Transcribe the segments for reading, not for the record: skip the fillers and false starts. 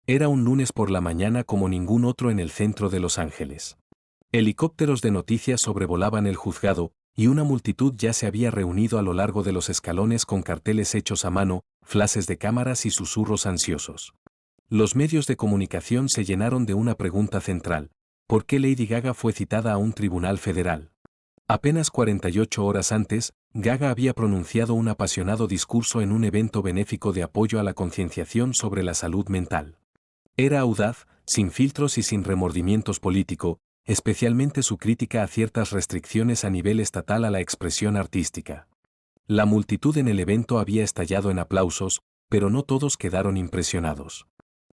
Era un lunes por la mañana como ningún otro en el centro de Los Ángeles. Helicópteros de noticias sobrevolaban el juzgado, y una multitud ya se había reunido a lo largo de los escalones con carteles hechos a mano, flashes de cámaras y susurros ansiosos. Los medios de comunicación se llenaron de una pregunta central: ¿por qué Lady Gaga fue citada a un tribunal federal? Apenas 48 horas antes, Gaga había pronunciado un apasionado discurso en un evento benéfico de apoyo a la concienciación sobre la salud mental. Era audaz, sin filtros y sin remordimientos político, especialmente su crítica a ciertas restricciones a nivel estatal a la expresión artística. La multitud en el evento había estallado en aplausos, pero no todos quedaron impresionados.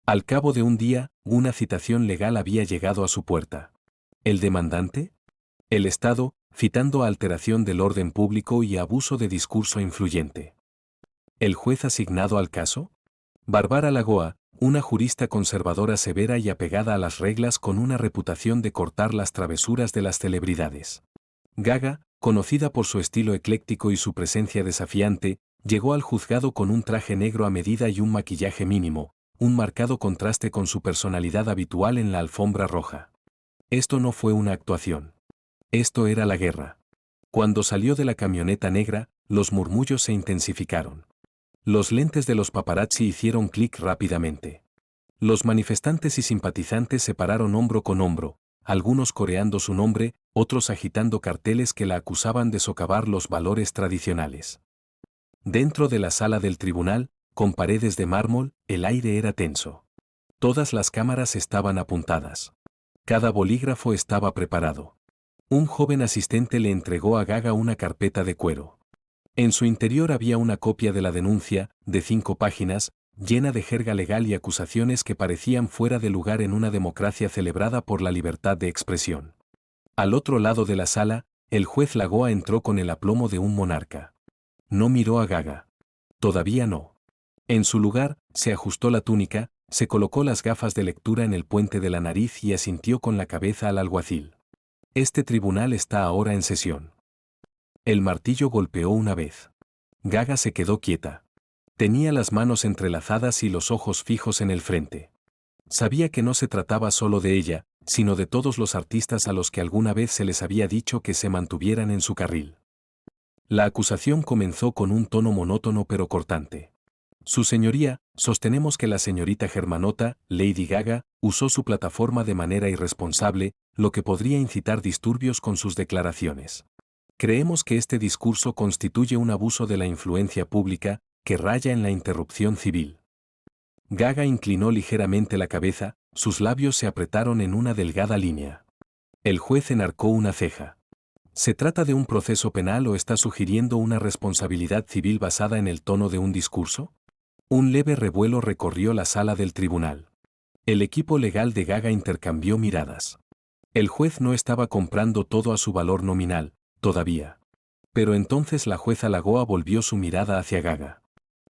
Al cabo de un día, una citación legal había llegado a su puerta. ¿El demandante? El Estado, citando a alteración del orden público y abuso de discurso influyente. ¿El juez asignado al caso? Bárbara Lagoa, una jurista conservadora severa y apegada a las reglas con una reputación de cortar las travesuras de las celebridades. Gaga, conocida por su estilo ecléctico y su presencia desafiante, llegó al juzgado con un traje negro a medida y un maquillaje mínimo, un marcado contraste con su personalidad habitual en la alfombra roja. Esto no fue una actuación. Esto era la guerra. Cuando salió de la camioneta negra, los murmullos se intensificaron. Los lentes de los paparazzi hicieron clic rápidamente. Los manifestantes y simpatizantes se pararon hombro con hombro, algunos coreando su nombre, otros agitando carteles que la acusaban de socavar los valores tradicionales. Dentro de la sala del tribunal, con paredes de mármol, el aire era tenso. Todas las cámaras estaban apuntadas. Cada bolígrafo estaba preparado. Un joven asistente le entregó a Gaga una carpeta de cuero. En su interior había una copia de la denuncia, de 5 páginas, llena de jerga legal y acusaciones que parecían fuera de lugar en una democracia celebrada por la libertad de expresión. Al otro lado de la sala, el juez Lagoa entró con el aplomo de un monarca. No miró a Gaga. Todavía no. En su lugar, se ajustó la túnica, se colocó las gafas de lectura en el puente de la nariz y asintió con la cabeza al alguacil. Este tribunal está ahora en sesión. El martillo golpeó una vez. Gaga se quedó quieta. Tenía las manos entrelazadas y los ojos fijos en el frente. Sabía que no se trataba solo de ella, sino de todos los artistas a los que alguna vez se les había dicho que se mantuvieran en su carril. La acusación comenzó con un tono monótono pero cortante. Su señoría, sostenemos que la señorita Germanota, Lady Gaga, usó su plataforma de manera irresponsable, lo que podría incitar disturbios con sus declaraciones. Creemos que este discurso constituye un abuso de la influencia pública, que raya en la interrupción civil. Gaga inclinó ligeramente la cabeza, sus labios se apretaron en una delgada línea. El juez enarcó una ceja. ¿Se trata de un proceso penal o está sugiriendo una responsabilidad civil basada en el tono de un discurso? Un leve revuelo recorrió la sala del tribunal. El equipo legal de Gaga intercambió miradas. El juez no estaba comprando todo a su valor nominal, todavía. Pero entonces la jueza Lagoa volvió su mirada hacia Gaga.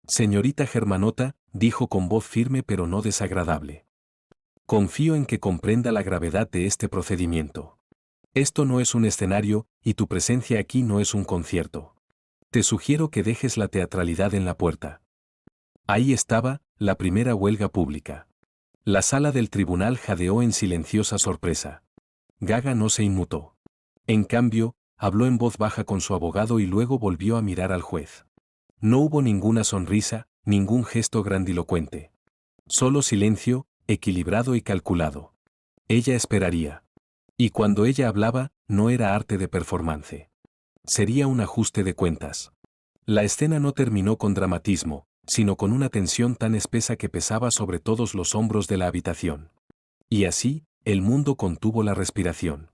Señorita Germanota, dijo con voz firme pero no desagradable. Confío en que comprenda la gravedad de este procedimiento. Esto no es un escenario, y tu presencia aquí no es un concierto. Te sugiero que dejes la teatralidad en la puerta. Ahí estaba, la primera huelga pública. La sala del tribunal jadeó en silenciosa sorpresa. Gaga no se inmutó. En cambio, habló en voz baja con su abogado y luego volvió a mirar al juez. No hubo ninguna sonrisa, ningún gesto grandilocuente. Solo silencio, equilibrado y calculado. Ella esperaría. Y cuando ella hablaba, no era arte de performance. Sería un ajuste de cuentas. La escena no terminó con dramatismo, sino con una tensión tan espesa que pesaba sobre todos los hombros de la habitación. Y así, el mundo contuvo la respiración.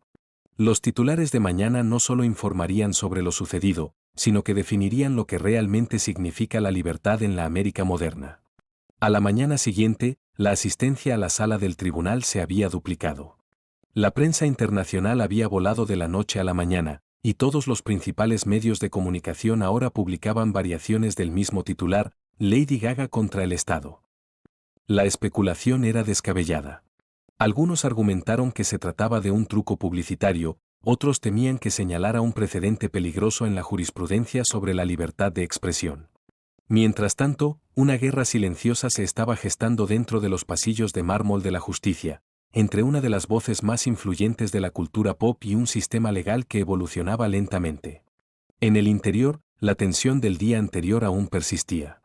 Los titulares de mañana no solo informarían sobre lo sucedido, sino que definirían lo que realmente significa la libertad en la América moderna. A la mañana siguiente, la asistencia a la sala del tribunal se había duplicado. La prensa internacional había volado de la noche a la mañana, y todos los principales medios de comunicación ahora publicaban variaciones del mismo titular: Lady Gaga contra el Estado. La especulación era descabellada. Algunos argumentaron que se trataba de un truco publicitario, otros temían que señalara un precedente peligroso en la jurisprudencia sobre la libertad de expresión. Mientras tanto, una guerra silenciosa se estaba gestando dentro de los pasillos de mármol de la justicia, entre una de las voces más influyentes de la cultura pop y un sistema legal que evolucionaba lentamente. En el interior, la tensión del día anterior aún persistía.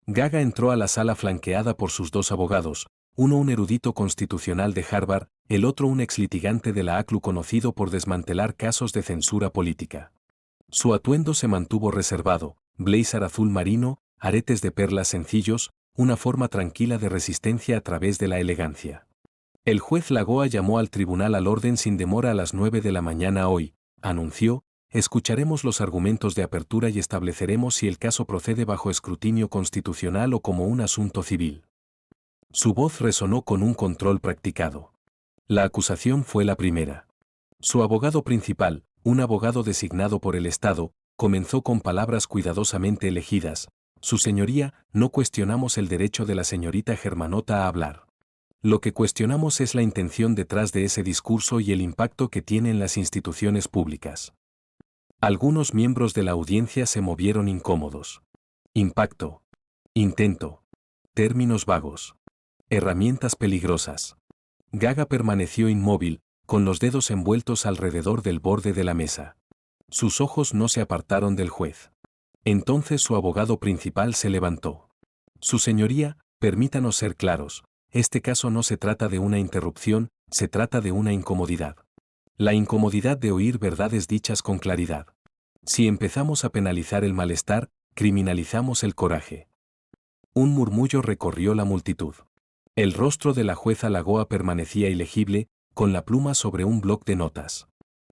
Gaga entró a la sala flanqueada por sus dos abogados, uno un erudito constitucional de Harvard, el otro un exlitigante de la ACLU conocido por desmantelar casos de censura política. Su atuendo se mantuvo reservado, blazer azul marino, aretes de perlas sencillos, una forma tranquila de resistencia a través de la elegancia. El juez Lagoa llamó al tribunal al orden sin demora a las 9 de la mañana hoy, anunció, escucharemos los argumentos de apertura y estableceremos si el caso procede bajo escrutinio constitucional o como un asunto civil. Su voz resonó con un control practicado. La acusación fue la primera. Su abogado principal, un abogado designado por el Estado, comenzó con palabras cuidadosamente elegidas. Su señoría, no cuestionamos el derecho de la señorita Germanota a hablar. Lo que cuestionamos es la intención detrás de ese discurso y el impacto que tiene en las instituciones públicas. Algunos miembros de la audiencia se movieron incómodos. Impacto. Intento. Términos vagos. Herramientas peligrosas. Gaga permaneció inmóvil, con los dedos envueltos alrededor del borde de la mesa. Sus ojos no se apartaron del juez. Entonces su abogado principal se levantó. Su señoría, permítanos ser claros, este caso no se trata de una interrupción, se trata de una incomodidad. La incomodidad de oír verdades dichas con claridad. Si empezamos a penalizar el malestar, criminalizamos el coraje. Un murmullo recorrió la multitud. El rostro de la jueza Lagoa permanecía ilegible, con la pluma sobre un bloc de notas.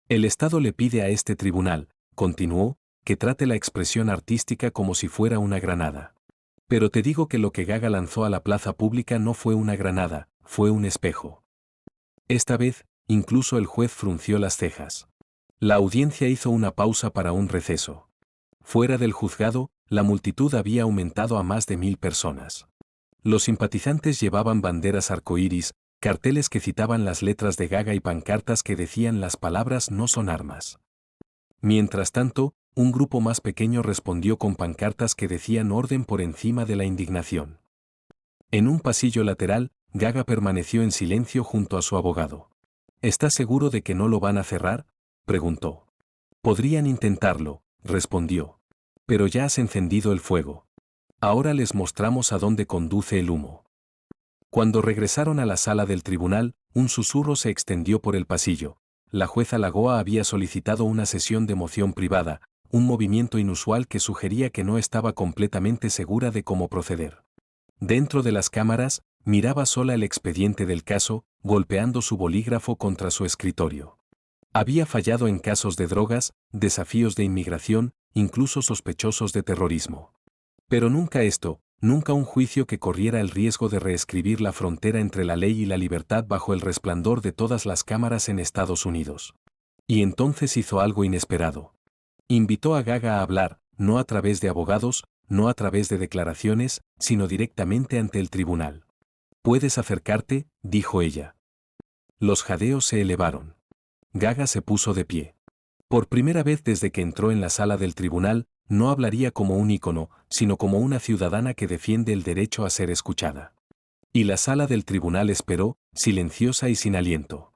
El Estado le pide a este tribunal, continuó, que trate la expresión artística como si fuera una granada. Pero te digo que lo que Gaga lanzó a la plaza pública no fue una granada, fue un espejo. Esta vez, incluso el juez frunció las cejas. La audiencia hizo una pausa para un receso. Fuera del juzgado, la multitud había aumentado a más de 1000 personas. Los simpatizantes llevaban banderas arcoíris, carteles que citaban las letras de Gaga y pancartas que decían las palabras no son armas. Mientras tanto, un grupo más pequeño respondió con pancartas que decían orden por encima de la indignación. En un pasillo lateral, Gaga permaneció en silencio junto a su abogado. ¿Estás seguro de que no lo van a cerrar?, preguntó. Podrían intentarlo, respondió. Pero ya has encendido el fuego. Ahora les mostramos a dónde conduce el humo. Cuando regresaron a la sala del tribunal, un susurro se extendió por el pasillo. La jueza Lagoa había solicitado una sesión de moción privada, un movimiento inusual que sugería que no estaba completamente segura de cómo proceder. Dentro de las cámaras, miraba sola el expediente del caso, golpeando su bolígrafo contra su escritorio. Había fallado en casos de drogas, desafíos de inmigración, incluso sospechosos de terrorismo. Pero nunca esto, nunca un juicio que corriera el riesgo de reescribir la frontera entre la ley y la libertad bajo el resplandor de todas las cámaras en Estados Unidos. Y entonces hizo algo inesperado. Invitó a Gaga a hablar, no a través de abogados, no a través de declaraciones, sino directamente ante el tribunal. «Puedes acercarte», dijo ella. Los jadeos se elevaron. Gaga se puso de pie. Por primera vez desde que entró en la sala del tribunal, no hablaría como un ícono, sino como una ciudadana que defiende el derecho a ser escuchada. Y la sala del tribunal esperó, silenciosa y sin aliento.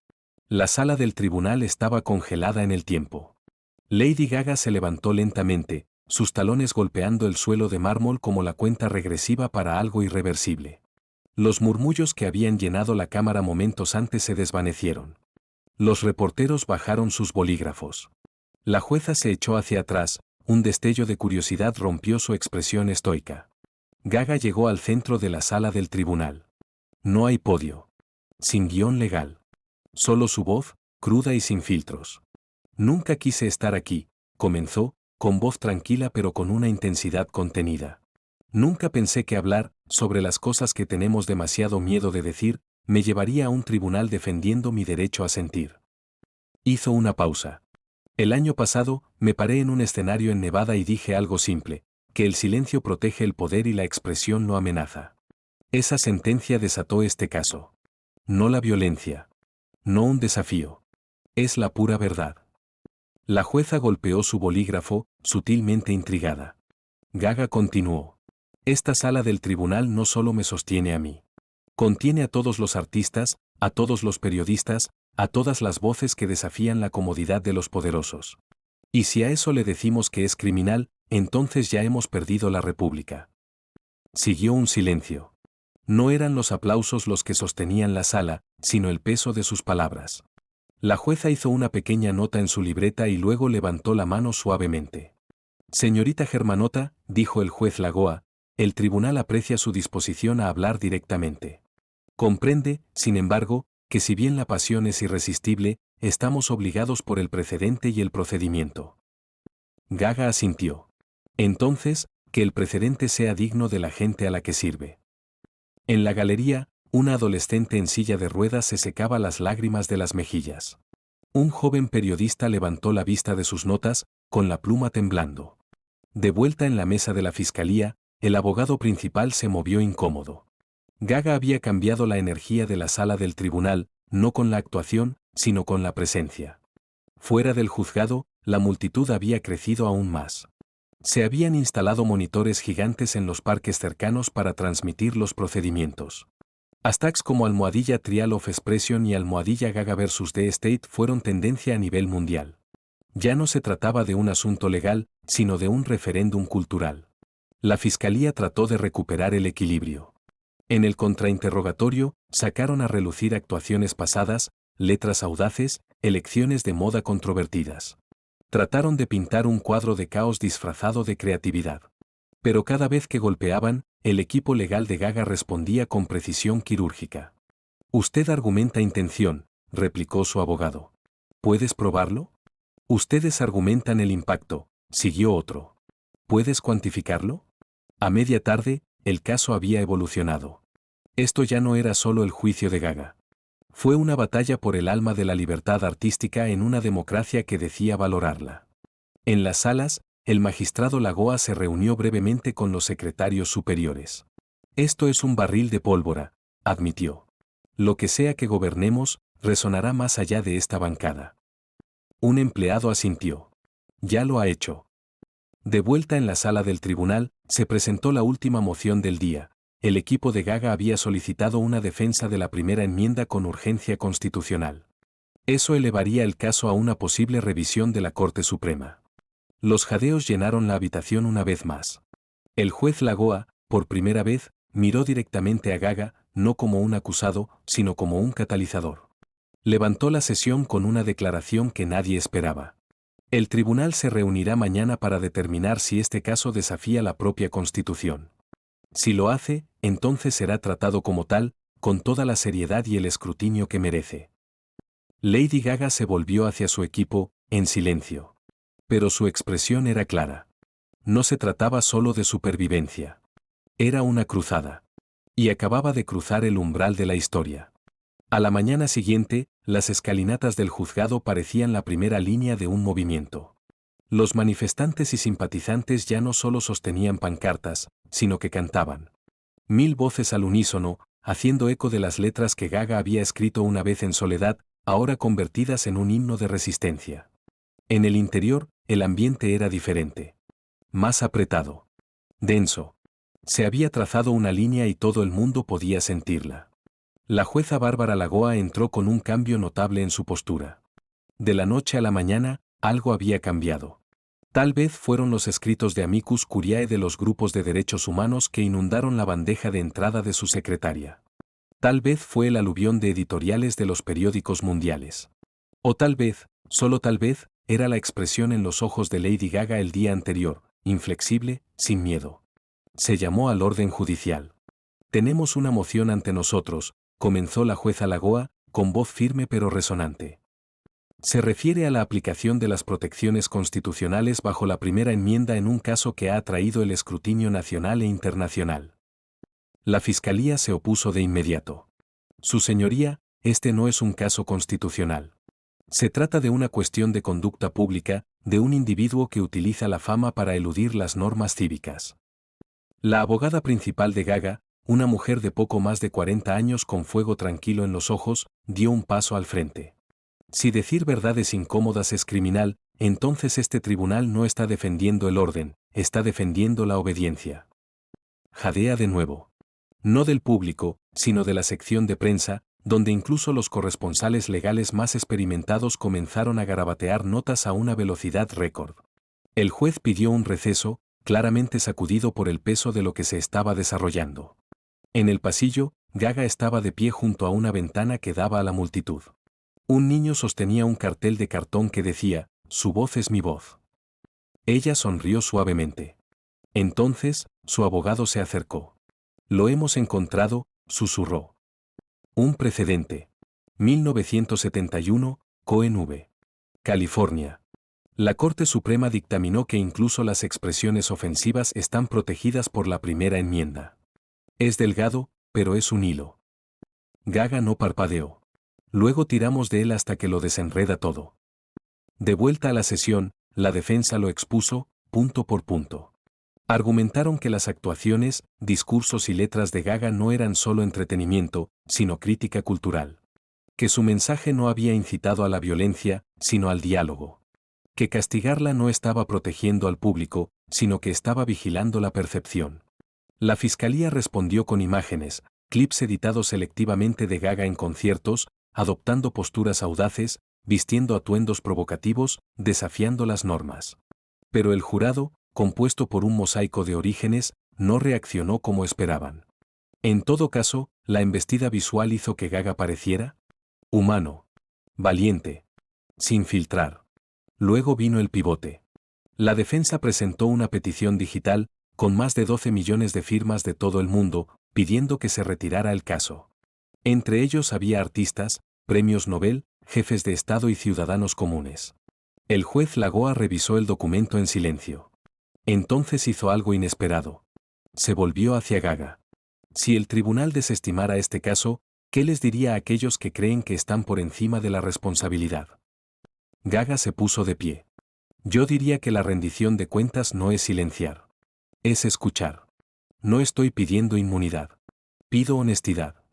La sala del tribunal estaba congelada en el tiempo. Lady Gaga se levantó lentamente, sus talones golpeando el suelo de mármol como la cuenta regresiva para algo irreversible. Los murmullos que habían llenado la cámara momentos antes se desvanecieron. Los reporteros bajaron sus bolígrafos. La jueza se echó hacia atrás, un destello de curiosidad rompió su expresión estoica. Gaga llegó al centro de la sala del tribunal. No hay podio. Sin guión legal. Solo su voz, cruda y sin filtros. Nunca quise estar aquí, comenzó, con voz tranquila pero con una intensidad contenida. Nunca pensé que hablar, sobre las cosas que tenemos demasiado miedo de decir, me llevaría a un tribunal defendiendo mi derecho a sentir. Hizo una pausa. El año pasado, me paré en un escenario en Nevada y dije algo simple, que el silencio protege el poder y la expresión no amenaza. Esa sentencia desató este caso. No la violencia. No un desafío. Es la pura verdad. La jueza golpeó su bolígrafo, sutilmente intrigada. Gaga continuó. Esta sala del tribunal no solo me sostiene a mí. Contiene a todos los artistas, a todos los periodistas, a todas las voces que desafían la comodidad de los poderosos. Y si a eso le decimos que es criminal, entonces ya hemos perdido la República. Siguió un silencio. No eran los aplausos los que sostenían la sala, sino el peso de sus palabras. La jueza hizo una pequeña nota en su libreta y luego levantó la mano suavemente. Señorita Germanota, dijo el juez Lagoa, el tribunal aprecia su disposición a hablar directamente. Comprende, sin embargo, que si bien la pasión es irresistible, estamos obligados por el precedente y el procedimiento. Gaga asintió. Entonces, que el precedente sea digno de la gente a la que sirve. En la galería, una adolescente en silla de ruedas se secaba las lágrimas de las mejillas. Un joven periodista levantó la vista de sus notas, con la pluma temblando. De vuelta en la mesa de la fiscalía, el abogado principal se movió incómodo. Gaga había cambiado la energía de la sala del tribunal, no con la actuación, sino con la presencia. Fuera del juzgado, la multitud había crecido aún más. Se habían instalado monitores gigantes en los parques cercanos para transmitir los procedimientos. Hashtags como almohadilla Trial of Expression y almohadilla Gaga vs. The State fueron tendencia a nivel mundial. Ya no se trataba de un asunto legal, sino de un referéndum cultural. La fiscalía trató de recuperar el equilibrio. En el contrainterrogatorio, sacaron a relucir actuaciones pasadas, letras audaces, elecciones de moda controvertidas. Trataron de pintar un cuadro de caos disfrazado de creatividad. Pero cada vez que golpeaban, el equipo legal de Gaga respondía con precisión quirúrgica. Usted argumenta intención, replicó su abogado. ¿Puedes probarlo? Ustedes argumentan el impacto, siguió otro. ¿Puedes cuantificarlo? A media tarde, el caso había evolucionado. Esto ya no era solo el juicio de Gaga. Fue una batalla por el alma de la libertad artística en una democracia que decía valorarla. En las salas, el magistrado Lagoa se reunió brevemente con los secretarios superiores. Esto es un barril de pólvora, admitió. Lo que sea que gobernemos, resonará más allá de esta bancada. Un empleado asintió. Ya lo ha hecho. De vuelta en la sala del tribunal, se presentó la última moción del día. El equipo de Gaga había solicitado una defensa de la primera enmienda con urgencia constitucional. Eso elevaría el caso a una posible revisión de la Corte Suprema. Los jadeos llenaron la habitación una vez más. El juez Lagoa, por primera vez, miró directamente a Gaga, no como un acusado, sino como un catalizador. Levantó la sesión con una declaración que nadie esperaba. El tribunal se reunirá mañana para determinar si este caso desafía la propia Constitución. Si lo hace, entonces será tratado como tal, con toda la seriedad y el escrutinio que merece. Lady Gaga se volvió hacia su equipo, en silencio. Pero su expresión era clara. No se trataba solo de supervivencia. Era una cruzada. Y acababa de cruzar el umbral de la historia. A la mañana siguiente, las escalinatas del juzgado parecían la primera línea de un movimiento. Los manifestantes y simpatizantes ya no solo sostenían pancartas, sino que cantaban. 1000 voces al unísono, haciendo eco de las letras que Gaga había escrito una vez en soledad, ahora convertidas en un himno de resistencia. En el interior, el ambiente era diferente. Más apretado. Denso. Se había trazado una línea y todo el mundo podía sentirla. La jueza Bárbara Lagoa entró con un cambio notable en su postura. De la noche a la mañana, algo había cambiado. Tal vez fueron los escritos de Amicus Curiae de los grupos de derechos humanos que inundaron la bandeja de entrada de su secretaria. Tal vez fue el aluvión de editoriales de los periódicos mundiales. O tal vez, solo tal vez, era la expresión en los ojos de Lady Gaga el día anterior, inflexible, sin miedo. Se llamó al orden judicial. Tenemos una moción ante nosotros, comenzó la jueza Lagoa, con voz firme pero resonante. Se refiere a la aplicación de las protecciones constitucionales bajo la primera enmienda en un caso que ha atraído el escrutinio nacional e internacional. La Fiscalía se opuso de inmediato. Su señoría, este no es un caso constitucional. Se trata de una cuestión de conducta pública, de un individuo que utiliza la fama para eludir las normas cívicas. La abogada principal de Gaga, una mujer de poco más de 40 años con fuego tranquilo en los ojos, dio un paso al frente. Si decir verdades incómodas es criminal, entonces este tribunal no está defendiendo el orden, está defendiendo la obediencia. jadea de nuevo. No del público, sino de la sección de prensa, donde incluso los corresponsales legales más experimentados comenzaron a garabatear notas a una velocidad récord. El juez pidió un receso, claramente sacudido por el peso de lo que se estaba desarrollando. En el pasillo, Gaga estaba de pie junto a una ventana que daba a la multitud. Un niño sostenía un cartel de cartón que decía, «Su voz es mi voz». Ella sonrió suavemente. Entonces, su abogado se acercó. «Lo hemos encontrado», susurró. Un precedente. 1971, Cohen V. California. La Corte Suprema dictaminó que incluso las expresiones ofensivas están protegidas por la primera enmienda. Es delgado, pero es un hilo. Gaga no parpadeó. Luego tiramos de él hasta que lo desenreda todo. De vuelta a la sesión, la defensa lo expuso, punto por punto. Argumentaron que las actuaciones, discursos y letras de Gaga no eran solo entretenimiento, sino crítica cultural. Que su mensaje no había incitado a la violencia, sino al diálogo. Que castigarla no estaba protegiendo al público, sino que estaba vigilando la percepción. La fiscalía respondió con imágenes, clips editados selectivamente de Gaga en conciertos, adoptando posturas audaces, vistiendo atuendos provocativos, desafiando las normas. Pero el jurado, compuesto por un mosaico de orígenes, no reaccionó como esperaban. En todo caso, la embestida visual hizo que Gaga pareciera humano, valiente, sin filtrar. Luego vino el pivote. La defensa presentó una petición digital, con más de 12 millones de firmas de todo el mundo, pidiendo que se retirara el caso. Entre ellos había artistas, premios Nobel, jefes de Estado y ciudadanos comunes. El juez Lagoa revisó el documento en silencio. Entonces hizo algo inesperado. Se volvió hacia Gaga. Si el tribunal desestimara este caso, ¿qué les diría a aquellos que creen que están por encima de la responsabilidad? Gaga se puso de pie. Yo diría que la rendición de cuentas no es silenciar. Es escuchar. No estoy pidiendo inmunidad. Pido honestidad.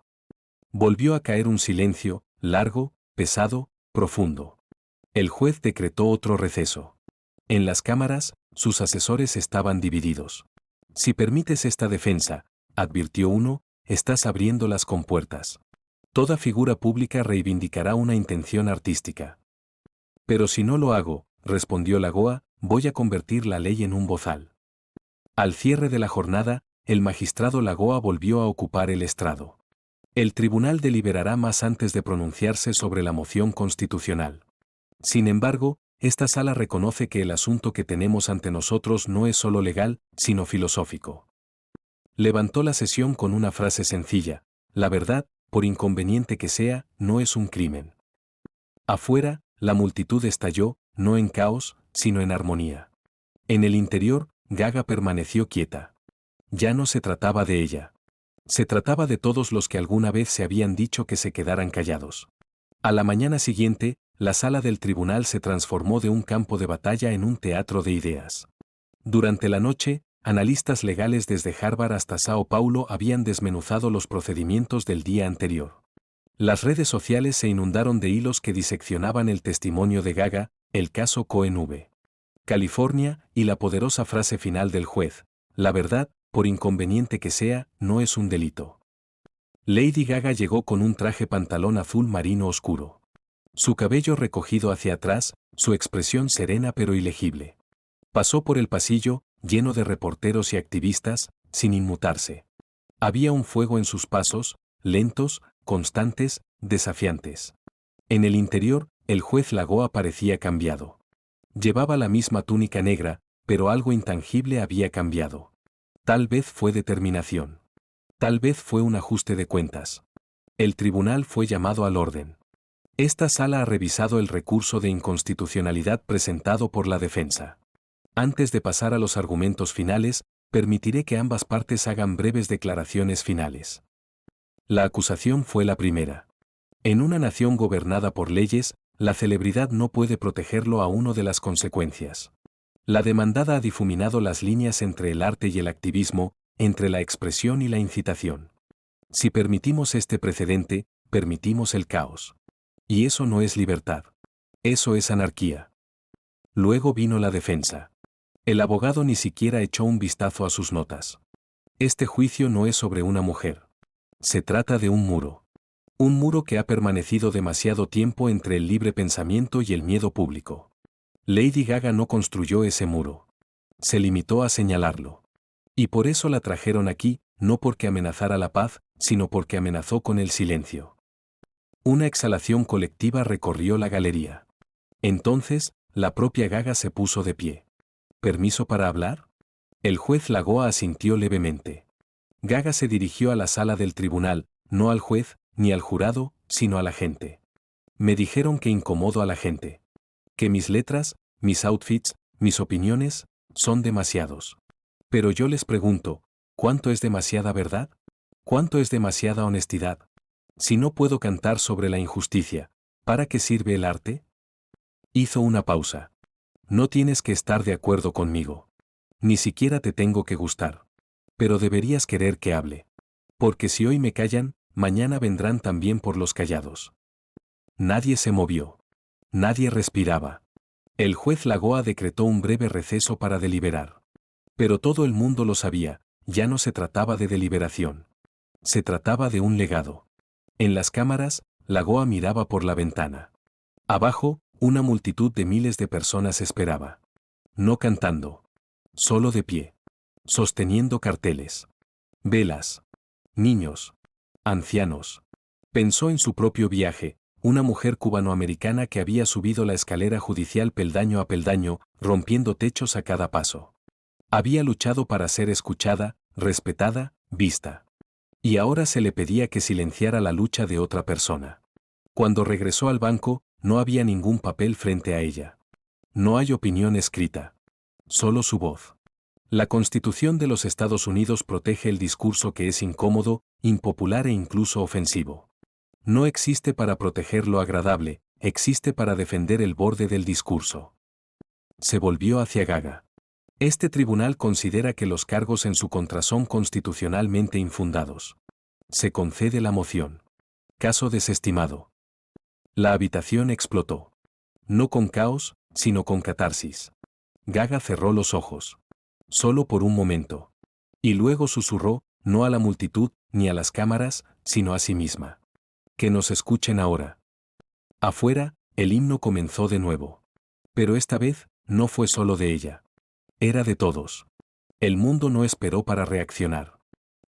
Volvió a caer un silencio, largo, pesado, profundo. El juez decretó otro receso. En las cámaras, sus asesores estaban divididos. Si permites esta defensa, advirtió uno, estás abriendo las compuertas. Toda figura pública reivindicará una intención artística. Pero si no lo hago, respondió Lagoa, voy a convertir la ley en un bozal. Al cierre de la jornada, el magistrado Lagoa volvió a ocupar el estrado. El tribunal deliberará más antes de pronunciarse sobre la moción constitucional. Sin embargo, esta sala reconoce que el asunto que tenemos ante nosotros no es solo legal, sino filosófico. Levantó la sesión con una frase sencilla: la verdad, por inconveniente que sea, no es un crimen. Afuera, la multitud estalló, no en caos, sino en armonía. En el interior, Gaga permaneció quieta. Ya no se trataba de ella. Se trataba de todos los que alguna vez se habían dicho que se quedaran callados. A la mañana siguiente, la sala del tribunal se transformó de un campo de batalla en un teatro de ideas. Durante la noche, analistas legales desde Harvard hasta Sao Paulo habían desmenuzado los procedimientos del día anterior. Las redes sociales se inundaron de hilos que diseccionaban el testimonio de Gaga, el caso Cohen V. California y la poderosa frase final del juez: la verdad, por inconveniente que sea, no es un delito. Lady Gaga llegó con un traje pantalón azul marino oscuro. Su cabello recogido hacia atrás, su expresión serena pero ilegible. Pasó por el pasillo, lleno de reporteros y activistas, sin inmutarse. Había un fuego en sus pasos, lentos, constantes, desafiantes. En el interior, el juez Lagoa parecía cambiado. Llevaba la misma túnica negra, pero algo intangible había cambiado. Tal vez fue determinación. Tal vez fue un ajuste de cuentas. El tribunal fue llamado al orden. Esta sala ha revisado el recurso de inconstitucionalidad presentado por la defensa. Antes de pasar a los argumentos finales, permitiré que ambas partes hagan breves declaraciones finales. La acusación fue la primera. En una nación gobernada por leyes, la celebridad no puede protegerlo a uno de las consecuencias. La demandada ha difuminado las líneas entre el arte y el activismo, entre la expresión y la incitación. Si permitimos este precedente, permitimos el caos. Y eso no es libertad. Eso es anarquía. Luego vino la defensa. El abogado ni siquiera echó un vistazo a sus notas. Este juicio no es sobre una mujer. Se trata de un muro. Un muro que ha permanecido demasiado tiempo entre el libre pensamiento y el miedo público. Lady Gaga no construyó ese muro. Se limitó a señalarlo. Y por eso la trajeron aquí, no porque amenazara la paz, sino porque amenazó con el silencio. Una exhalación colectiva recorrió la galería. Entonces, la propia Gaga se puso de pie. ¿Permiso para hablar? El juez Lagoa asintió levemente. Gaga se dirigió a la sala del tribunal, no al juez, ni al jurado, sino a la gente. Me dijeron que incomodo a la gente. Que mis letras, mis outfits, mis opiniones, son demasiados. Pero yo les pregunto, ¿cuánto es demasiada verdad? ¿Cuánto es demasiada honestidad? Si no puedo cantar sobre la injusticia, ¿para qué sirve el arte? Hizo una pausa. No tienes que estar de acuerdo conmigo. Ni siquiera te tengo que gustar. Pero deberías querer que hable. Porque si hoy me callan, mañana vendrán también por los callados. Nadie se movió. Nadie respiraba. El juez Lagoa decretó un breve receso para deliberar. Pero todo el mundo lo sabía, ya no se trataba de deliberación. Se trataba de un legado. En las cámaras, Lagoa miraba por la ventana. Abajo, una multitud de miles de personas esperaba. No cantando. Solo de pie. Sosteniendo carteles. Velas. Niños. Ancianos. Pensó en su propio viaje, una mujer cubanoamericana que había subido la escalera judicial peldaño a peldaño, rompiendo techos a cada paso. Había luchado para ser escuchada, respetada, vista. Y ahora se le pedía que silenciara la lucha de otra persona. Cuando regresó al banco, no había ningún papel frente a ella. No hay opinión escrita. Solo su voz. La Constitución de los Estados Unidos protege el discurso que es incómodo, impopular e incluso ofensivo. No existe para proteger lo agradable, existe para defender el borde del discurso. Se volvió hacia Gaga. Este tribunal considera que los cargos en su contra son constitucionalmente infundados. Se concede la moción. Caso desestimado. La habitación explotó. No con caos, sino con catarsis. Gaga cerró los ojos. Solo por un momento. Y luego susurró, no a la multitud, ni a las cámaras, sino a sí misma. Que nos escuchen ahora. Afuera, el himno comenzó de nuevo. Pero esta vez, no fue solo de ella. Era de todos. El mundo no esperó para reaccionar.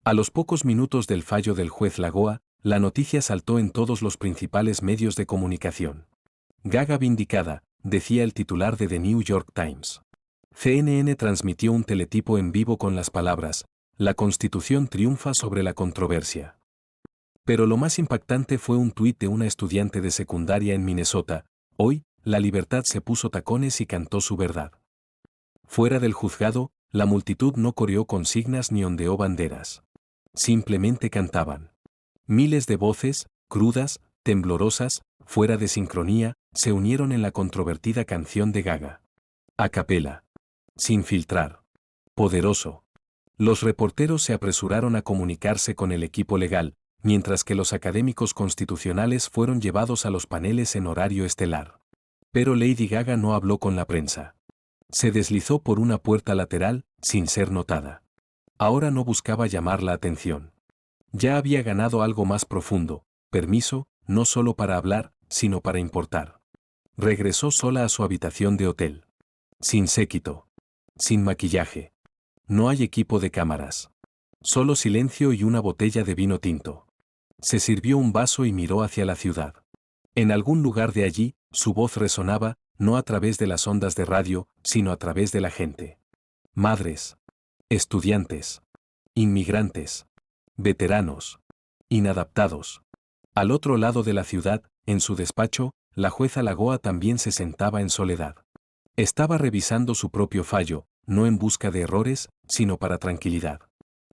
A los pocos minutos del fallo del juez Lagoa, la noticia saltó en todos los principales medios de comunicación. Gaga vindicada, decía el titular de The New York Times. CNN transmitió un teletipo en vivo con las palabras, la Constitución triunfa sobre la controversia. Pero lo más impactante fue un tuit de una estudiante de secundaria en Minnesota, hoy, la libertad se puso tacones y cantó su verdad. Fuera del juzgado, la multitud no coreó consignas ni ondeó banderas. Simplemente cantaban. Miles de voces, crudas, temblorosas, fuera de sincronía, se unieron en la controvertida canción de Gaga. A capela. Sin filtrar. Poderoso. Los reporteros se apresuraron a comunicarse con el equipo legal, mientras que los académicos constitucionales fueron llevados a los paneles en horario estelar. Pero Lady Gaga no habló con la prensa. Se deslizó por una puerta lateral, sin ser notada. Ahora no buscaba llamar la atención. Ya había ganado algo más profundo, permiso, no solo para hablar, sino para importar. Regresó sola a su habitación de hotel. Sin séquito. Sin maquillaje. No hay equipo de cámaras. Solo silencio y una botella de vino tinto. Se sirvió un vaso y miró hacia la ciudad. En algún lugar de allí, su voz resonaba, no a través de las ondas de radio, sino a través de la gente. Madres. Estudiantes. Inmigrantes. Veteranos. Inadaptados. Al otro lado de la ciudad, en su despacho, la jueza Lagoa también se sentaba en soledad. Estaba revisando su propio fallo, no en busca de errores, sino para tranquilidad.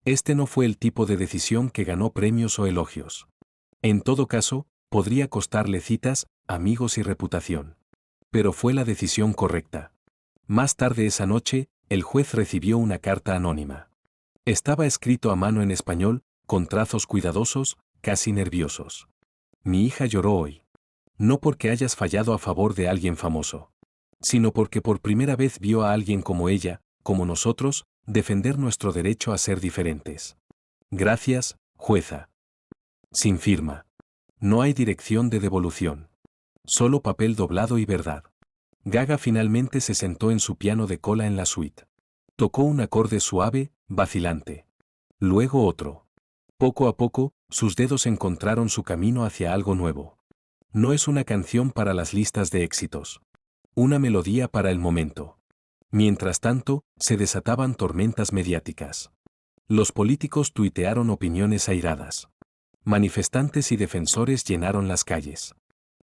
Este no fue el tipo de decisión que ganó premios o elogios. En todo caso, podría costarle citas, amigos y reputación. Pero fue la decisión correcta. Más tarde esa noche, el juez recibió una carta anónima. Estaba escrito a mano en español, con trazos cuidadosos, casi nerviosos. Mi hija lloró hoy. No porque hayas fallado a favor de alguien famoso, sino porque por primera vez vio a alguien como ella, como nosotros, defender nuestro derecho a ser diferentes. Gracias, jueza. Sin firma. No hay dirección de devolución. Solo papel doblado y verdad. Gaga finalmente se sentó en su piano de cola en la suite. Tocó un acorde suave, vacilante. Luego otro. Poco a poco, sus dedos encontraron su camino hacia algo nuevo. No es una canción para las listas de éxitos. Una melodía para el momento. Mientras tanto, se desataban tormentas mediáticas. Los políticos tuitearon opiniones airadas. Manifestantes y defensores llenaron las calles.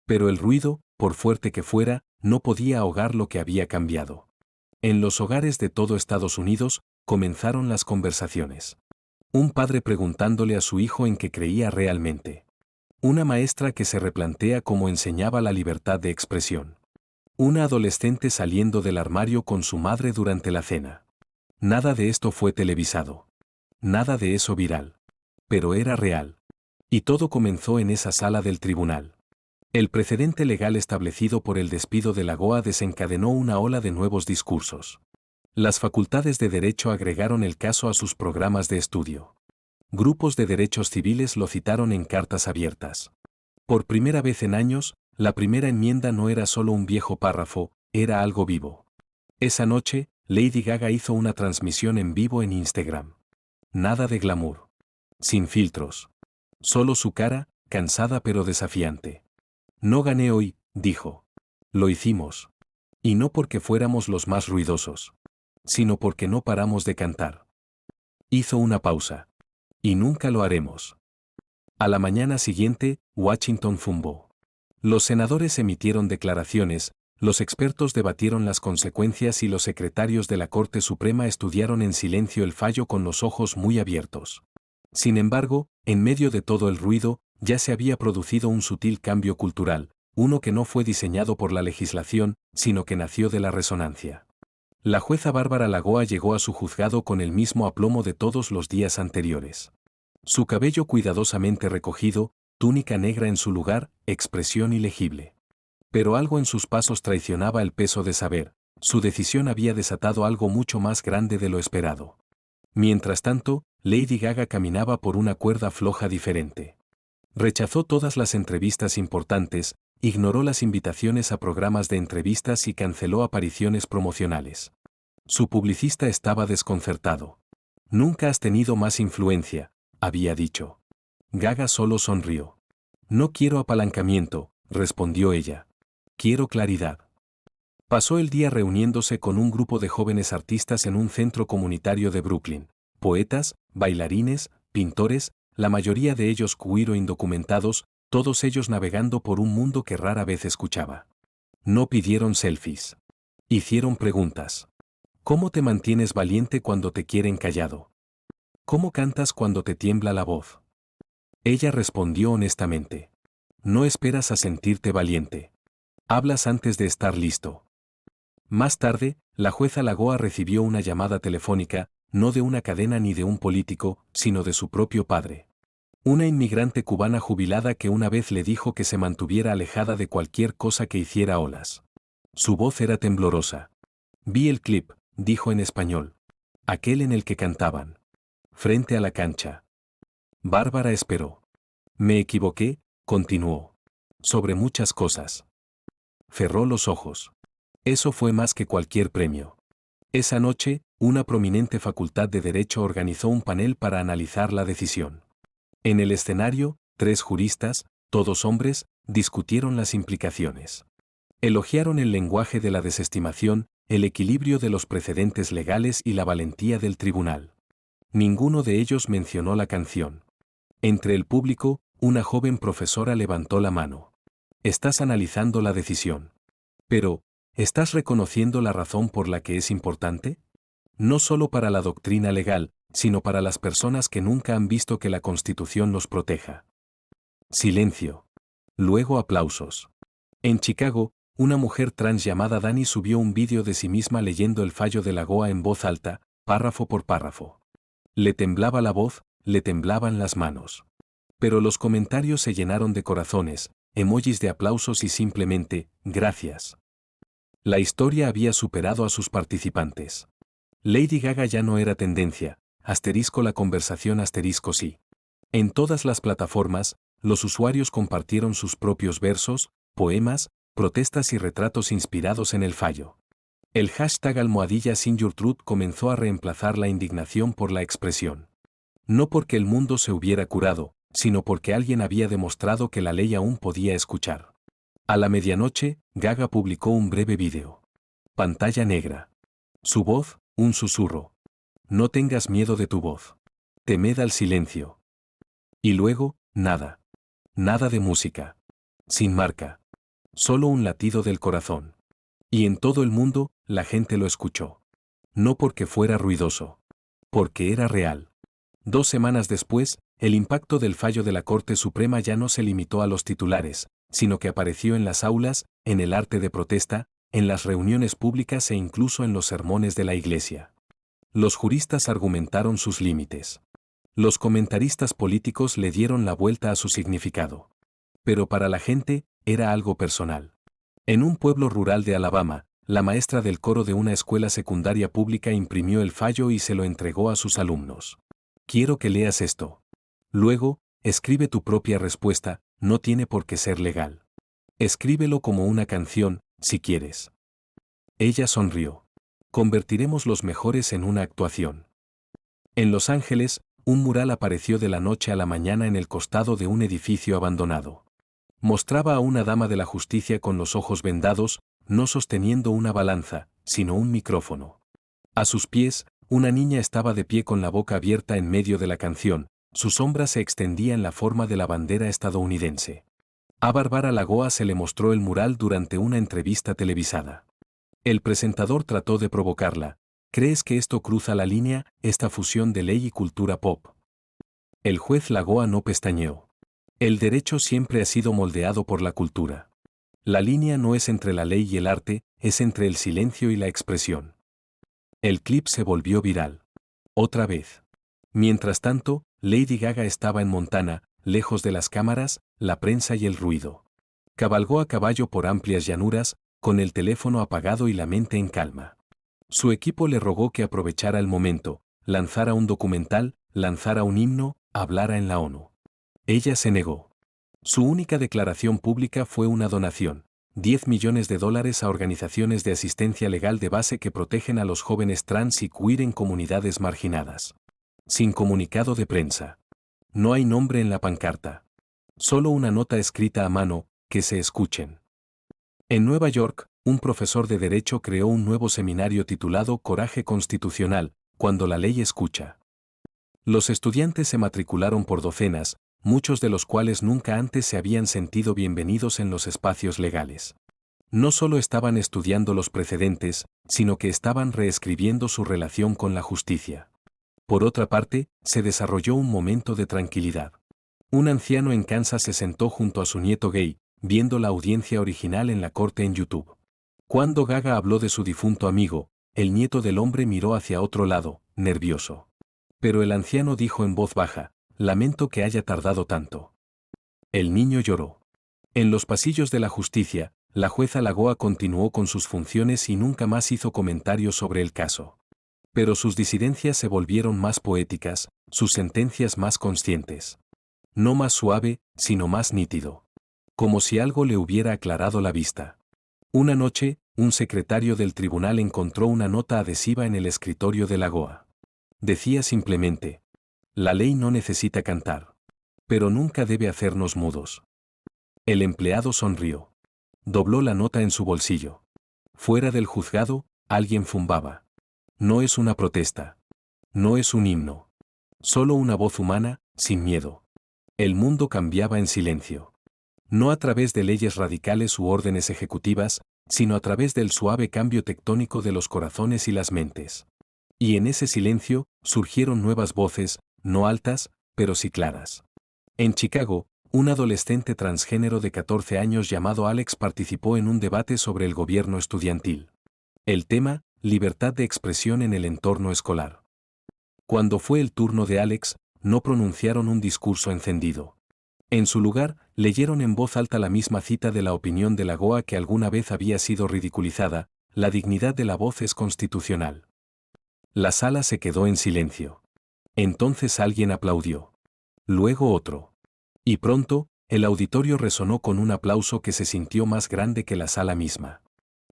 Pero el ruido, por fuerte que fuera, no podía ahogar lo que había cambiado. En los hogares de todo Estados Unidos, comenzaron las conversaciones. Un padre preguntándole a su hijo en qué creía realmente. Una maestra que se replantea cómo enseñaba la libertad de expresión. Una adolescente saliendo del armario con su madre durante la cena. Nada de esto fue televisado. Nada de eso viral. Pero era real. Y todo comenzó en esa sala del tribunal. El precedente legal establecido por el despido de Lagoa desencadenó una ola de nuevos discursos. Las facultades de Derecho agregaron el caso a sus programas de estudio. Grupos de derechos civiles lo citaron en cartas abiertas. Por primera vez en años, la primera enmienda no era solo un viejo párrafo, era algo vivo. Esa noche, Lady Gaga hizo una transmisión en vivo en Instagram. Nada de glamour. Sin filtros. Solo su cara, cansada pero desafiante. No gané hoy, dijo. Lo hicimos. Y no porque fuéramos los más ruidosos, sino porque no paramos de cantar. Hizo una pausa. Y nunca lo haremos. A la mañana siguiente, Washington zumbó. Los senadores emitieron declaraciones, los expertos debatieron las consecuencias y los secretarios de la Corte Suprema estudiaron en silencio el fallo con los ojos muy abiertos. Sin embargo, en medio de todo el ruido, ya se había producido un sutil cambio cultural, uno que no fue diseñado por la legislación, sino que nació de la resonancia. La jueza Bárbara Lagoa llegó a su juzgado con el mismo aplomo de todos los días anteriores. Su cabello cuidadosamente recogido, túnica negra en su lugar, expresión ilegible. Pero algo en sus pasos traicionaba el peso de saber, su decisión había desatado algo mucho más grande de lo esperado. Mientras tanto, Lady Gaga caminaba por una cuerda floja diferente. Rechazó todas las entrevistas importantes, ignoró las invitaciones a programas de entrevistas y canceló apariciones promocionales. Su publicista estaba desconcertado. Nunca has tenido más influencia, había dicho. Gaga solo sonrió. No quiero apalancamiento, respondió ella. Quiero claridad. Pasó el día reuniéndose con un grupo de jóvenes artistas en un centro comunitario de Brooklyn. Poetas, bailarines, pintores, la mayoría de ellos queer o indocumentados, todos ellos navegando por un mundo que rara vez escuchaba. No pidieron selfies. Hicieron preguntas. ¿Cómo te mantienes valiente cuando te quieren callado? ¿Cómo cantas cuando te tiembla la voz? Ella respondió honestamente. No esperas a sentirte valiente. Hablas antes de estar listo. Más tarde, la jueza Lagoa recibió una llamada telefónica, no de una cadena ni de un político, sino de su propio padre. Una inmigrante cubana jubilada que una vez le dijo que se mantuviera alejada de cualquier cosa que hiciera olas. Su voz era temblorosa. Vi el clip, dijo en español. Aquel en el que cantaban. Frente a la cancha. Bárbara esperó. Me equivoqué, continuó. Sobre muchas cosas. Cerró los ojos. Eso fue más que cualquier premio. Esa noche, una prominente facultad de Derecho organizó un panel para analizar la decisión. En el escenario, 3 juristas, todos hombres, discutieron las implicaciones. Elogiaron el lenguaje de la desestimación, el equilibrio de los precedentes legales y la valentía del tribunal. Ninguno de ellos mencionó la canción. Entre el público, una joven profesora levantó la mano. Estás analizando la decisión. Pero, ¿estás reconociendo la razón por la que es importante? No solo para la doctrina legal, sino para las personas que nunca han visto que la Constitución los proteja. Silencio. Luego aplausos. En Chicago, una mujer trans llamada Dani subió un vídeo de sí misma leyendo el fallo de Lagoa en voz alta, párrafo por párrafo. Le temblaba la voz, le temblaban las manos. Pero los comentarios se llenaron de corazones, emojis de aplausos y simplemente, gracias. La historia había superado a sus participantes. Lady Gaga ya no era tendencia, asterisco la conversación asterisco sí. En todas las plataformas, los usuarios compartieron sus propios versos, poemas, protestas y retratos inspirados en el fallo. El hashtag #SingYourTruth comenzó a reemplazar la indignación por la expresión. No porque el mundo se hubiera curado, sino porque alguien había demostrado que la ley aún podía escuchar. A la medianoche, Gaga publicó un breve vídeo. Pantalla negra. Su voz, un susurro. No tengas miedo de tu voz. Temed al silencio. Y luego, nada. Nada de música. Sin marca. Solo un latido del corazón. Y en todo el mundo, la gente lo escuchó. No porque fuera ruidoso. Porque era real. 2 semanas después, el impacto del fallo de la Corte Suprema ya no se limitó a los titulares, sino que apareció en las aulas, en el arte de protesta, en las reuniones públicas e incluso en los sermones de la Iglesia. Los juristas argumentaron sus límites. Los comentaristas políticos le dieron la vuelta a su significado. Pero para la gente, era algo personal. En un pueblo rural de Alabama, la maestra del coro de una escuela secundaria pública imprimió el fallo y se lo entregó a sus alumnos. Quiero que leas esto. Luego, escribe tu propia respuesta, no tiene por qué ser legal. Escríbelo como una canción, si quieres. Ella sonrió. Convertiremos los mejores en una actuación. En Los Ángeles, un mural apareció de la noche a la mañana en el costado de un edificio abandonado. Mostraba a una dama de la justicia con los ojos vendados, no sosteniendo una balanza, sino un micrófono. A sus pies, una niña estaba de pie con la boca abierta en medio de la canción, su sombra se extendía en la forma de la bandera estadounidense. A Bárbara Lagoa se le mostró el mural durante una entrevista televisada. El presentador trató de provocarla. ¿Crees que esto cruza la línea, esta fusión de ley y cultura pop? El juez Lagoa no pestañeó. El derecho siempre ha sido moldeado por la cultura. La línea no es entre la ley y el arte, es entre el silencio y la expresión. El clip se volvió viral. Otra vez. Mientras tanto, Lady Gaga estaba en Montana, lejos de las cámaras, la prensa y el ruido. Cabalgó a caballo por amplias llanuras, con el teléfono apagado y la mente en calma. Su equipo le rogó que aprovechara el momento, lanzara un documental, lanzara un himno, hablara en la ONU. Ella se negó. Su única declaración pública fue una donación, $10 millones a organizaciones de asistencia legal de base que protegen a los jóvenes trans y queer en comunidades marginadas. Sin comunicado de prensa. No hay nombre en la pancarta. Solo una nota escrita a mano, que se escuchen. En Nueva York, un profesor de Derecho creó un nuevo seminario titulado Coraje Constitucional, cuando la ley escucha. Los estudiantes se matricularon por docenas, muchos de los cuales nunca antes se habían sentido bienvenidos en los espacios legales. No solo estaban estudiando los precedentes, sino que estaban reescribiendo su relación con la justicia. Por otra parte, se desarrolló un momento de tranquilidad. Un anciano en Kansas se sentó junto a su nieto gay, viendo la audiencia original en la corte en YouTube. Cuando Gaga habló de su difunto amigo, el nieto del hombre miró hacia otro lado, nervioso. Pero el anciano dijo en voz baja, lamento que haya tardado tanto. El niño lloró. En los pasillos de la justicia, la jueza Lagoa continuó con sus funciones y nunca más hizo comentarios sobre el caso. Pero sus disidencias se volvieron más poéticas, sus sentencias más conscientes. No más suave, sino más nítido. Como si algo le hubiera aclarado la vista. Una noche, un secretario del tribunal encontró una nota adhesiva en el escritorio de Lagoa. Decía simplemente, la ley no necesita cantar. Pero nunca debe hacernos mudos. El empleado sonrió. Dobló la nota en su bolsillo. Fuera del juzgado, alguien zumbaba. No es una protesta. No es un himno. Solo una voz humana, sin miedo. El mundo cambiaba en silencio. No a través de leyes radicales u órdenes ejecutivas, sino a través del suave cambio tectónico de los corazones y las mentes. Y en ese silencio, surgieron nuevas voces, no altas, pero sí claras. En Chicago, un adolescente transgénero de 14 años llamado Alex participó en un debate sobre el gobierno estudiantil. El tema, libertad de expresión en el entorno escolar. Cuando fue el turno de Alex, no pronunciaron un discurso encendido. En su lugar, leyeron en voz alta la misma cita de la opinión de Lagoa que alguna vez había sido ridiculizada, la dignidad de la voz es constitucional. La sala se quedó en silencio. Entonces alguien aplaudió. Luego otro. Y pronto, el auditorio resonó con un aplauso que se sintió más grande que la sala misma.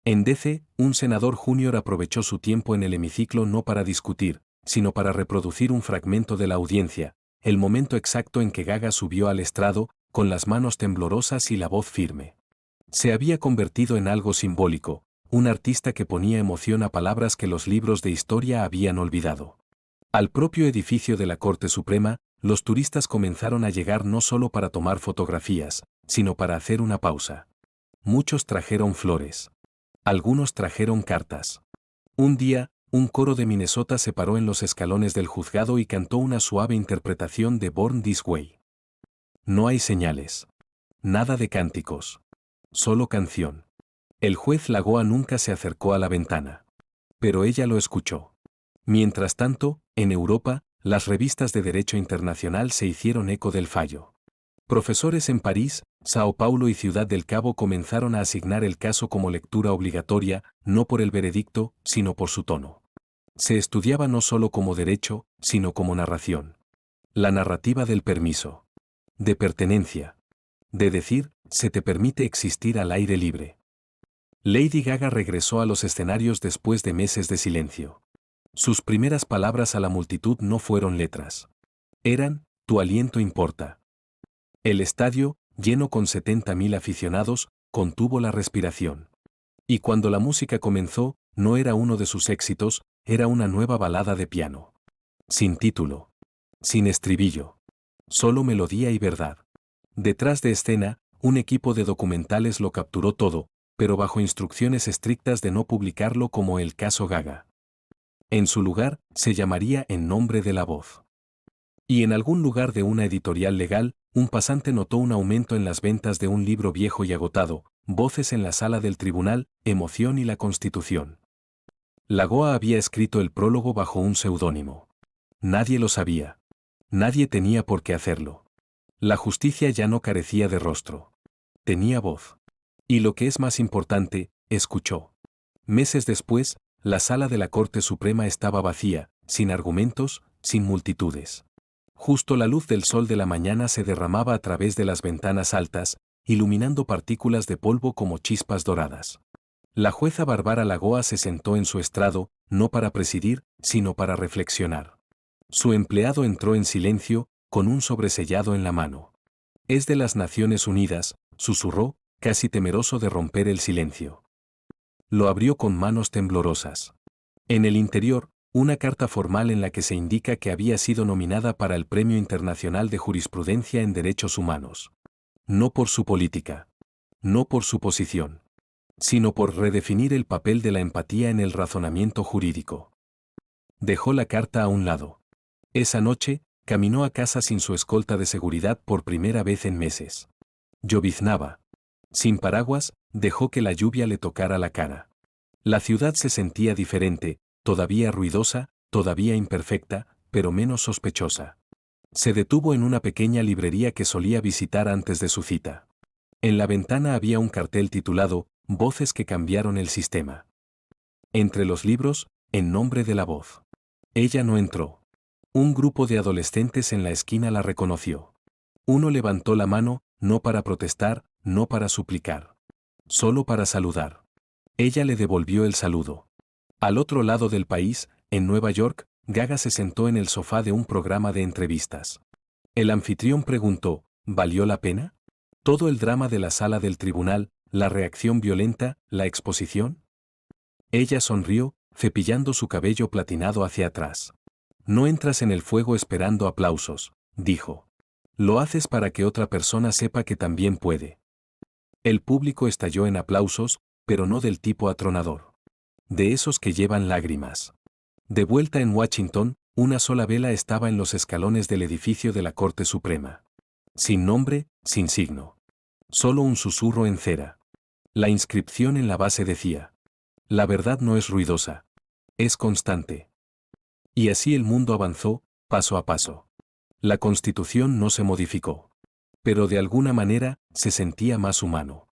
En DC, un senador junior aprovechó su tiempo en el hemiciclo no para discutir, sino para reproducir un fragmento de la audiencia, el momento exacto en que Gaga subió al estrado, con las manos temblorosas y la voz firme. Se había convertido en algo simbólico, un artista que ponía emoción a palabras que los libros de historia habían olvidado. Al propio edificio de la Corte Suprema, los turistas comenzaron a llegar no solo para tomar fotografías, sino para hacer una pausa. Muchos trajeron flores. Algunos trajeron cartas. Un día, un coro de Minnesota se paró en los escalones del juzgado y cantó una suave interpretación de Born This Way. No hay señales. Nada de cánticos. Solo canción. El juez Lagoa nunca se acercó a la ventana. Pero ella lo escuchó. Mientras tanto, en Europa, las revistas de derecho internacional se hicieron eco del fallo. Profesores en París, Sao Paulo y Ciudad del Cabo comenzaron a asignar el caso como lectura obligatoria, no por el veredicto, sino por su tono. Se estudiaba no solo como derecho, sino como narración. La narrativa del permiso. De pertenencia. De decir, se te permite existir al aire libre. Lady Gaga regresó a los escenarios después de meses de silencio. Sus primeras palabras a la multitud no fueron letras. Eran, tu aliento importa. El estadio, lleno con 70.000 aficionados, contuvo la respiración. Y cuando la música comenzó, no era uno de sus éxitos, era una nueva balada de piano. Sin título. Sin estribillo. Solo melodía y verdad. Detrás de escena, un equipo de documentales lo capturó todo, pero bajo instrucciones estrictas de no publicarlo como el caso Gaga. En su lugar, se llamaría En nombre de la voz. Y en algún lugar de una editorial legal, un pasante notó un aumento en las ventas de un libro viejo y agotado, Voces en la sala del tribunal, Emoción y la Constitución. Lagoa había escrito el prólogo bajo un seudónimo. Nadie lo sabía. Nadie tenía por qué hacerlo. La justicia ya no carecía de rostro. Tenía voz. Y lo que es más importante, escuchó. Meses después, la sala de la Corte Suprema estaba vacía, sin argumentos, sin multitudes. Justo la luz del sol de la mañana se derramaba a través de las ventanas altas, iluminando partículas de polvo como chispas doradas. La jueza Bárbara Lagoa se sentó en su estrado, no para presidir, sino para reflexionar. Su empleado entró en silencio, con un sobresellado en la mano. Es de las Naciones Unidas, susurró, casi temeroso de romper el silencio. Lo abrió con manos temblorosas. En el interior, una carta formal en la que se indica que había sido nominada para el Premio Internacional de Jurisprudencia en Derechos Humanos. No por su política. No por su posición. Sino por redefinir el papel de la empatía en el razonamiento jurídico. Dejó la carta a un lado. Esa noche, caminó a casa sin su escolta de seguridad por primera vez en meses. Lloviznaba. Sin paraguas, dejó que la lluvia le tocara la cara. La ciudad se sentía diferente, todavía ruidosa, todavía imperfecta, pero menos sospechosa. Se detuvo en una pequeña librería que solía visitar antes de su cita. En la ventana había un cartel titulado Voces que cambiaron el sistema. Entre los libros, En nombre de la voz. Ella no entró. Un grupo de adolescentes en la esquina la reconoció. Uno levantó la mano, no para protestar, no para suplicar. Solo para saludar. Ella le devolvió el saludo. Al otro lado del país, en Nueva York, Gaga se sentó en el sofá de un programa de entrevistas. El anfitrión preguntó, ¿valió la pena? Todo el drama de la sala del tribunal, la reacción violenta, la exposición. Ella sonrió, cepillando su cabello platinado hacia atrás. No entras en el fuego esperando aplausos, dijo. Lo haces para que otra persona sepa que también puede. El público estalló en aplausos, pero no del tipo atronador. De esos que llevan lágrimas. De vuelta en Washington, una sola vela estaba en los escalones del edificio de la Corte Suprema. Sin nombre, sin signo. Solo un susurro en cera. La inscripción en la base decía: la verdad no es ruidosa. Es constante. Y así el mundo avanzó, paso a paso. La Constitución no se modificó. Pero de alguna manera, se sentía más humano.